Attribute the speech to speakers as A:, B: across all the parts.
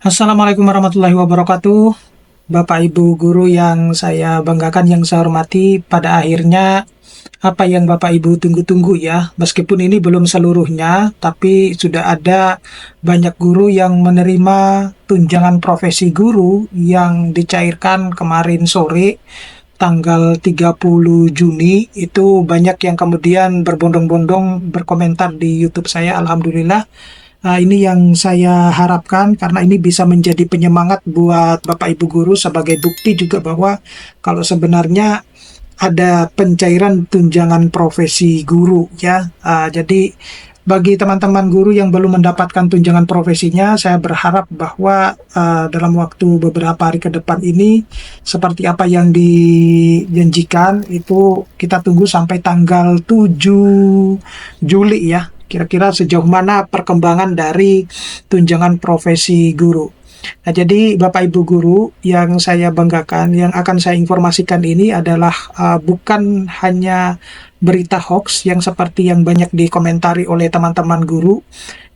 A: Assalamualaikum warahmatullahi wabarakatuh. Bapak Ibu guru yang saya banggakan, yang saya hormati, pada akhirnya apa yang Bapak Ibu tunggu-tunggu ya, meskipun ini belum seluruhnya, tapi sudah ada banyak guru yang menerima tunjangan profesi guru yang dicairkan kemarin sore tanggal 30 Juni. Itu banyak yang kemudian berbondong-bondong berkomentar di YouTube saya. Alhamdulillah. Ini yang saya harapkan, karena ini bisa menjadi penyemangat buat Bapak Ibu guru sebagai bukti juga bahwa kalau sebenarnya ada pencairan tunjangan profesi guru ya. Jadi bagi teman-teman guru yang belum mendapatkan tunjangan profesinya, saya berharap bahwa dalam waktu beberapa hari ke depan ini, seperti apa yang dijanjikan, itu kita tunggu sampai tanggal 7 Juli ya. Kira-kira sejauh mana perkembangan dari tunjangan profesi guru. Nah, jadi Bapak Ibu guru yang saya banggakan, yang akan saya informasikan ini adalah bukan hanya berita hoax yang seperti yang banyak dikomentari oleh teman-teman guru.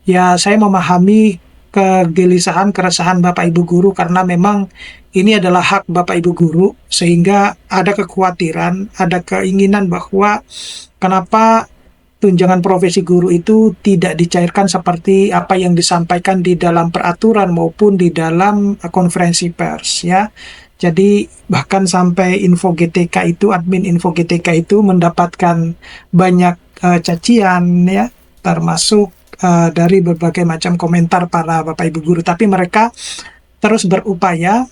A: Ya, saya memahami kegelisahan, keresahan Bapak Ibu guru, karena memang ini adalah hak Bapak Ibu guru, sehingga ada kekhawatiran, ada keinginan bahwa kenapa tunjangan profesi guru itu tidak dicairkan seperti apa yang disampaikan di dalam peraturan maupun di dalam konferensi pers ya. Jadi bahkan sampai Info GTK itu, admin Info GTK itu mendapatkan banyak cacian ya, termasuk dari berbagai macam komentar para Bapak Ibu guru. Tapi mereka terus berupaya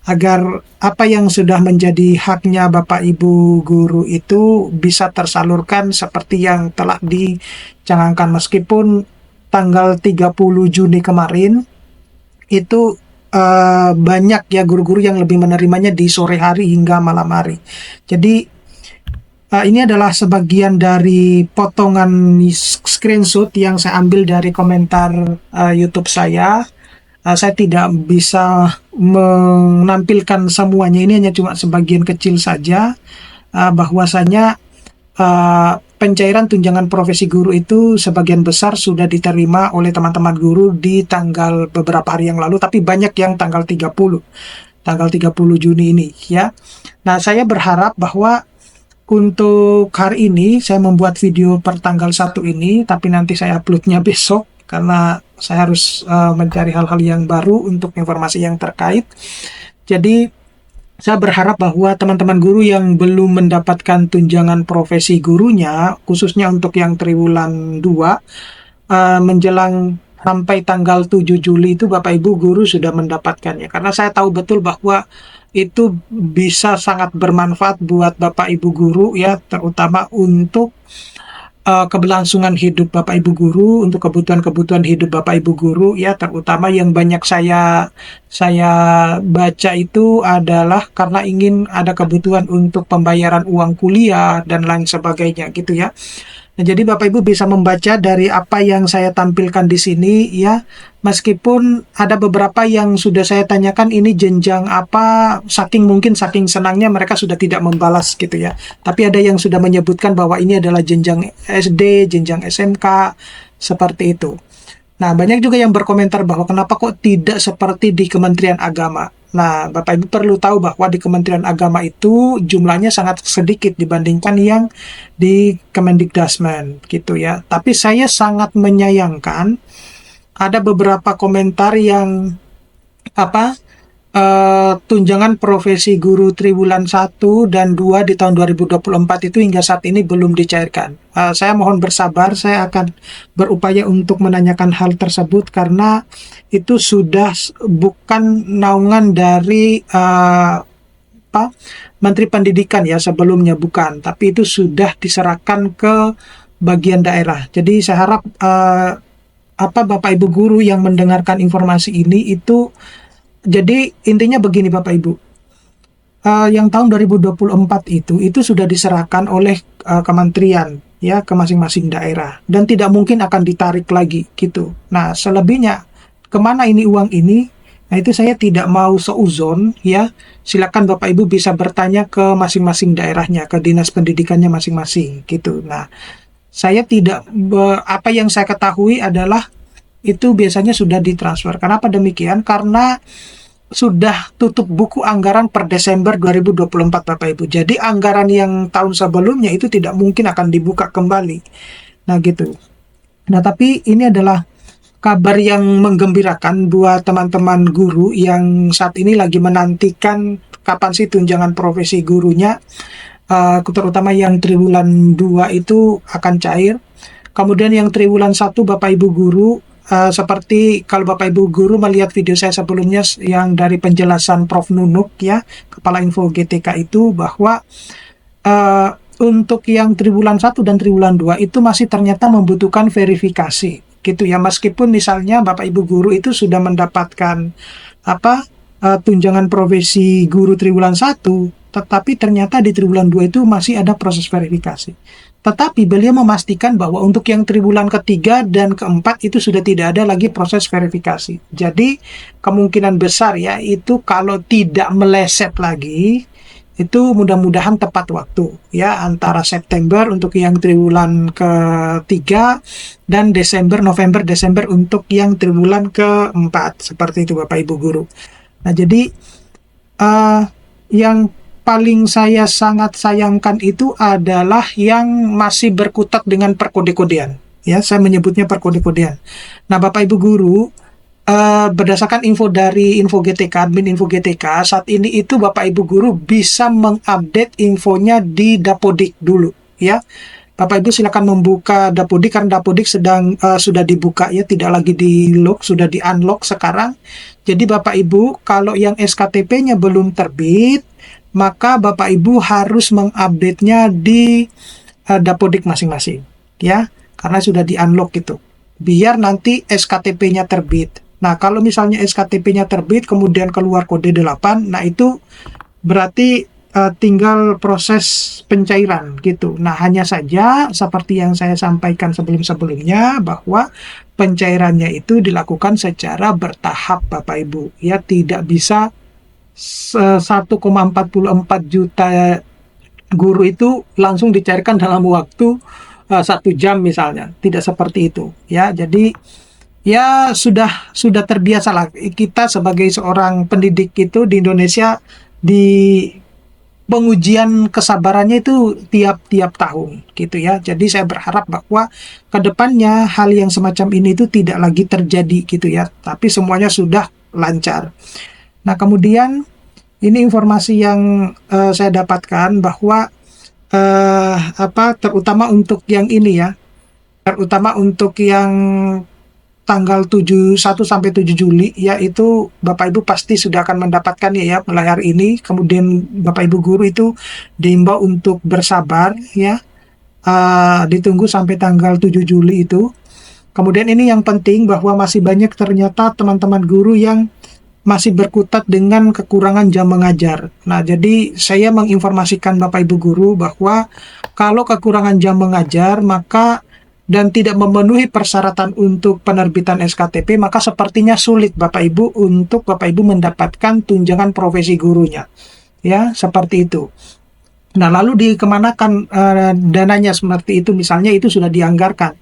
A: agar apa yang sudah menjadi haknya Bapak Ibu guru itu bisa tersalurkan seperti yang telah dicanangkan. Meskipun tanggal 30 Juni kemarin itu banyak ya guru-guru yang lebih menerimanya di sore hari hingga malam hari. Jadi ini adalah sebagian dari potongan screenshot yang saya ambil dari komentar YouTube saya. Saya tidak bisa menampilkan semuanya, ini hanya cuma sebagian kecil saja. Bahwasanya pencairan tunjangan profesi guru itu sebagian besar sudah diterima oleh teman-teman guru di tanggal beberapa hari yang lalu, tapi banyak yang tanggal 30 Juni ini ya. Nah, saya berharap bahwa untuk hari ini saya membuat video per tanggal 1 ini, tapi nanti saya uploadnya besok karena saya harus mencari hal-hal yang baru untuk informasi yang terkait. Jadi saya berharap bahwa teman-teman guru yang belum mendapatkan tunjangan profesi gurunya, khususnya untuk yang triwulan 2, menjelang sampai tanggal 7 Juli itu Bapak Ibu guru sudah mendapatkannya. Karena saya tahu betul bahwa itu bisa sangat bermanfaat buat Bapak Ibu guru ya, terutama untuk keberlangsungan hidup Bapak Ibu guru, untuk kebutuhan-kebutuhan hidup Bapak Ibu guru ya, terutama yang banyak saya baca itu adalah karena ingin ada kebutuhan untuk pembayaran uang kuliah dan lain sebagainya gitu ya. Nah, jadi Bapak Ibu bisa membaca dari apa yang saya tampilkan di sini ya. Meskipun ada beberapa yang sudah saya tanyakan ini jenjang apa, mungkin saking senangnya mereka sudah tidak membalas gitu ya. Tapi ada yang sudah menyebutkan bahwa ini adalah jenjang SD, jenjang SMK, seperti itu. Nah, banyak juga yang berkomentar bahwa kenapa kok tidak seperti di Kementerian Agama. Nah, Bapak Ibu perlu tahu bahwa di Kementerian Agama itu jumlahnya sangat sedikit dibandingkan yang di Kemendikbudrismen gitu ya. Tapi saya sangat menyayangkan ada beberapa komentar yang apa tunjangan profesi guru triwulan 1 dan 2 di tahun 2024 itu hingga saat ini belum dicairkan. Saya mohon bersabar, saya akan berupaya untuk menanyakan hal tersebut karena itu sudah bukan naungan dari Menteri Pendidikan ya sebelumnya, bukan, tapi itu sudah diserahkan ke bagian daerah. Jadi saya harap Bapak Ibu guru yang mendengarkan informasi ini itu, jadi intinya begini Bapak Ibu, yang tahun 2024 itu sudah diserahkan oleh kementerian ya ke masing-masing daerah dan tidak mungkin akan ditarik lagi gitu. Nah, selebihnya kemana ini uang ini? Nah, itu saya tidak mau seuzon ya. Silakan Bapak Ibu bisa bertanya ke masing-masing daerahnya, ke dinas pendidikannya masing-masing gitu. Nah, saya tidak, apa yang saya ketahui adalah itu biasanya sudah ditransfer. Kenapa demikian? Karena sudah tutup buku anggaran per Desember 2024 Bapak Ibu. Jadi anggaran yang tahun sebelumnya itu tidak mungkin akan dibuka kembali. Nah gitu. Nah tapi ini adalah kabar yang menggembirakan buat teman-teman guru yang saat ini lagi menantikan kapan sih tunjangan profesi gurunya, terutama yang triwulan 2 itu akan cair. Kemudian yang triwulan 1 Bapak Ibu guru, seperti kalau Bapak Ibu guru melihat video saya sebelumnya yang dari penjelasan Prof Nunuk ya, Kepala Info GTK itu, bahwa untuk yang triwulan 1 dan triwulan 2 itu masih ternyata membutuhkan verifikasi gitu ya, meskipun misalnya Bapak Ibu guru itu sudah mendapatkan tunjangan profesi guru triwulan 1, tetapi ternyata di triwulan 2 itu masih ada proses verifikasi. Tetapi beliau memastikan bahwa untuk yang triwulan ketiga dan keempat itu sudah tidak ada lagi proses verifikasi. Jadi kemungkinan besar ya itu kalau tidak meleset lagi, itu mudah-mudahan tepat waktu ya, antara September untuk yang triwulan ketiga dan November Desember untuk yang triwulan keempat, seperti itu Bapak Ibu guru. Nah jadi yang paling saya sangat sayangkan itu adalah yang masih berkutat dengan perkode-kodean. Ya, saya menyebutnya perkode-kodean. Nah, Bapak Ibu guru, berdasarkan info dari Info GTK, admin Info GTK, saat ini itu Bapak Ibu guru bisa mengupdate infonya di Dapodik dulu, ya. Bapak Ibu silakan membuka Dapodik karena Dapodik sedang sudah dibuka ya, tidak lagi di lock, sudah di unlock sekarang. Jadi Bapak Ibu kalau yang SKTP-nya belum terbit, maka Bapak Ibu harus mengupdate-nya di Dapodik masing-masing ya, karena sudah di unlock gitu, biar nanti SKTP-nya terbit. Nah kalau misalnya SKTP-nya terbit kemudian keluar kode 8, nah itu berarti tinggal proses pencairan gitu. Nah hanya saja seperti yang saya sampaikan sebelum-sebelumnya, bahwa pencairannya itu dilakukan secara bertahap Bapak Ibu ya, tidak bisa 1,44 juta guru itu langsung dicairkan dalam waktu 1 jam misalnya, tidak seperti itu ya. Jadi ya sudah terbiasa lah kita sebagai seorang pendidik itu di Indonesia, di pengujian kesabarannya itu tiap tahun gitu ya. Jadi saya berharap bahwa kedepannya hal yang semacam ini itu tidak lagi terjadi gitu ya, tapi semuanya sudah lancar. Nah kemudian ini informasi yang saya dapatkan bahwa terutama untuk yang ini ya, terutama untuk yang tanggal 1 sampai 7 Juli yaitu Bapak Ibu pasti sudah akan mendapatkan ya mulai hari ini. Kemudian Bapak Ibu guru itu diimbau untuk bersabar ya, ditunggu sampai tanggal 7 Juli itu. Kemudian ini yang penting bahwa masih banyak ternyata teman-teman guru yang masih berkutat dengan kekurangan jam mengajar. Nah, jadi saya menginformasikan Bapak Ibu guru bahwa kalau kekurangan jam mengajar maka dan tidak memenuhi persyaratan untuk penerbitan SKTP, maka sepertinya sulit Bapak Ibu untuk Bapak Ibu mendapatkan tunjangan profesi gurunya. Ya, seperti itu. Nah, lalu dikemanakan dananya seperti itu, misalnya itu sudah dianggarkan.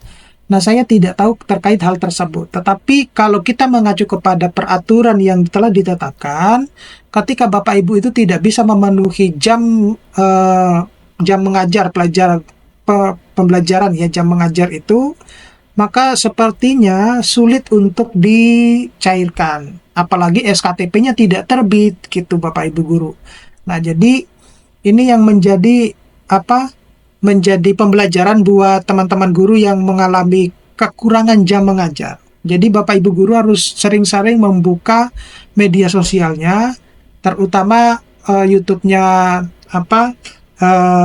A: Nah, saya tidak tahu terkait hal tersebut. Tetapi kalau kita mengacu kepada peraturan yang telah ditetapkan, ketika Bapak Ibu itu tidak bisa memenuhi jam mengajar pembelajaran ya, jam mengajar itu, maka sepertinya sulit untuk dicairkan. Apalagi SKTP-nya tidak terbit gitu Bapak Ibu guru. Nah, jadi ini yang menjadi menjadi pembelajaran buat teman-teman guru yang mengalami kekurangan jam mengajar. Jadi Bapak Ibu guru harus sering-sering membuka media sosialnya, terutama YouTube-nya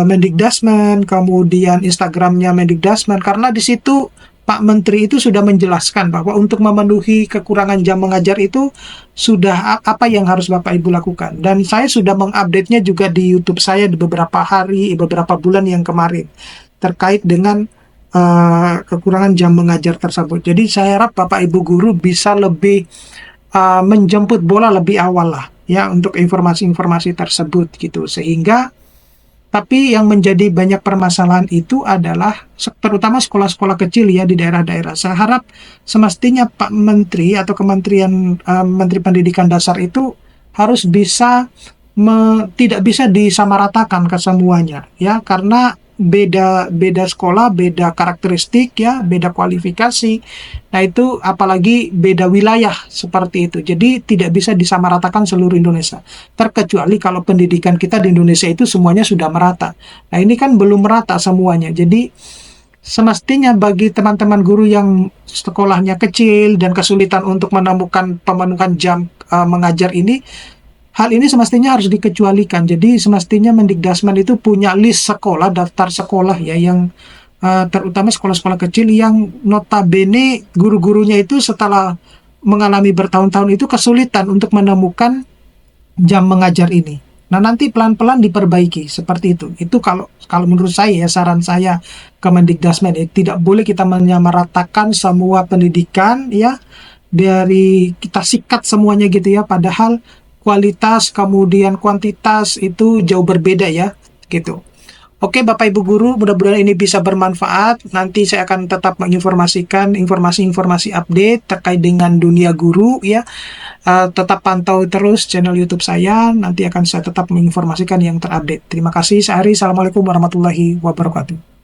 A: Mendikdasmen, kemudian Instagram-nya Mendikdasmen, karena di situ Pak Menteri itu sudah menjelaskan bahwa untuk memenuhi kekurangan jam mengajar itu sudah apa yang harus Bapak Ibu lakukan. Dan saya sudah mengupdate-nya juga di YouTube saya di beberapa bulan yang kemarin terkait dengan kekurangan jam mengajar tersebut. Jadi saya harap Bapak Ibu guru bisa lebih menjemput bola lebih awal lah ya untuk informasi-informasi tersebut gitu, sehingga Tapi yang menjadi banyak permasalahan itu adalah terutama sekolah-sekolah kecil ya di daerah-daerah. Saya harap semestinya Pak Menteri atau Kementerian Menteri Pendidikan Dasar itu harus bisa tidak bisa disamaratakan ke semuanya ya, karena beda beda sekolah, beda karakteristik ya, beda kualifikasi. Nah, itu apalagi beda wilayah seperti itu. Jadi tidak bisa disamaratakan seluruh Indonesia. Terkecuali kalau pendidikan kita di Indonesia itu semuanya sudah merata. Nah, ini kan belum merata semuanya. Jadi semestinya bagi teman-teman guru yang sekolahnya kecil dan kesulitan untuk menemukan jam mengajar ini, hal ini semestinya harus dikecualikan. Jadi semestinya Mendikdasmen itu punya list sekolah, daftar sekolah ya, yang terutama sekolah-sekolah kecil yang notabene guru-gurunya itu setelah mengalami bertahun-tahun itu kesulitan untuk menemukan jam mengajar ini. Nah, nanti pelan-pelan diperbaiki seperti itu. Itu kalau kalau menurut saya ya, saran saya ke Mendikdasmen ya, tidak boleh kita menyamaratakan semua pendidikan ya, dari kita sikat semuanya gitu ya, padahal kualitas kemudian kuantitas itu jauh berbeda ya, gitu. Oke Bapak Ibu Guru, mudah-mudahan ini bisa bermanfaat. Nanti saya akan tetap menginformasikan informasi-informasi update terkait dengan dunia guru ya. Tetap pantau terus channel YouTube saya, nanti akan saya tetap menginformasikan yang terupdate. Terima kasih, Sehari. Assalamualaikum warahmatullahi wabarakatuh.